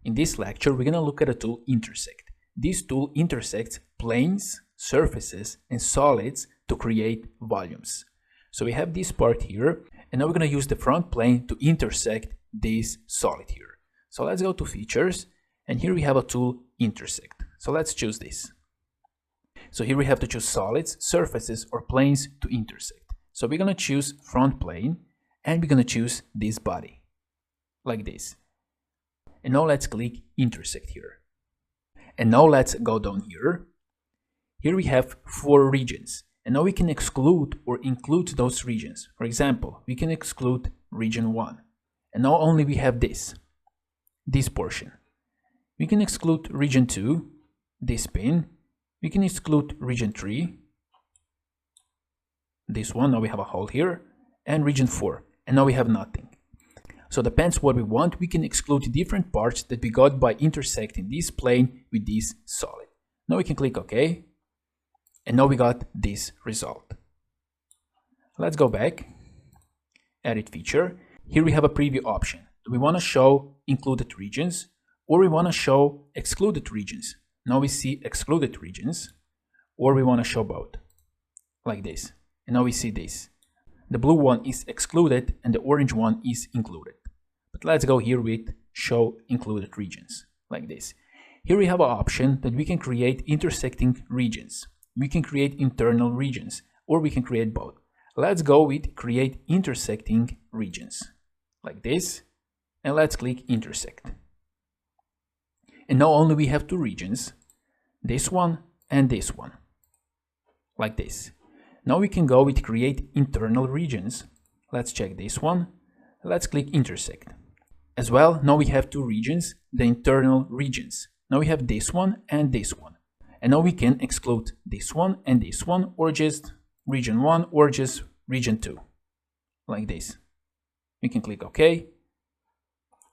In this lecture, we're going to look at the tool Intersect. This tool intersects planes, surfaces, and solids to create volumes. So we have this part here, and now we're going to use the front plane to intersect this solid here. So let's go to Features, and here we have a tool Intersect. So let's choose this. So here we have to choose solids, surfaces, or planes to intersect. So we're going to choose front plane, and we're going to choose this body, like this. And now let's click Intersect here. And now let's go down here. Here we have 4 regions. And now we can exclude or include those regions. For example, we can exclude region 1. And now only we have this portion. We can exclude region 2, this pin. We can exclude region 3, this one, now we have a hole here, and region 4, and now we have nothing. So depends what we want, we can exclude different parts that we got by intersecting this plane with this solid. Now we can click OK, and now we got this result. Let's go back, edit feature. Here we have a preview option. Do we want to show included regions, or we want to show excluded regions? Now we see excluded regions, or we want to show both, like this. And now we see this. The blue one is excluded and the orange one is included. But let's go here with show included regions, like this. Here we have an option that we can create intersecting regions. We can create internal regions, or we can create both. Let's go with create intersecting regions, like this. And let's click intersect. And now only we have 2 regions, this one and this one, like this. Now we can go with create internal regions. Let's check this one. Let's click intersect. As well, now we have 2 regions, the internal regions. Now we have this one and this one. And now we can exclude this one and this one, or just region 1 or just region 2, like this. We can click OK.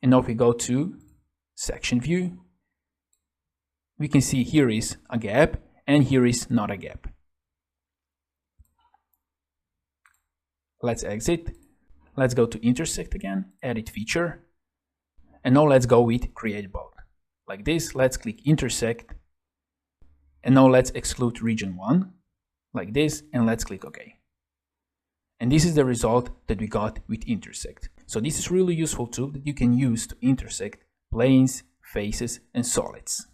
And now if we go to section view, we can see here is a gap and here is not a gap. Let's exit. Let's go to intersect again, edit feature. And now let's go with create both. Like this, let's click intersect. And now let's exclude region 1, like this, and let's click OK. And this is the result that we got with intersect. So this is really useful tool that you can use to intersect planes, faces, and solids.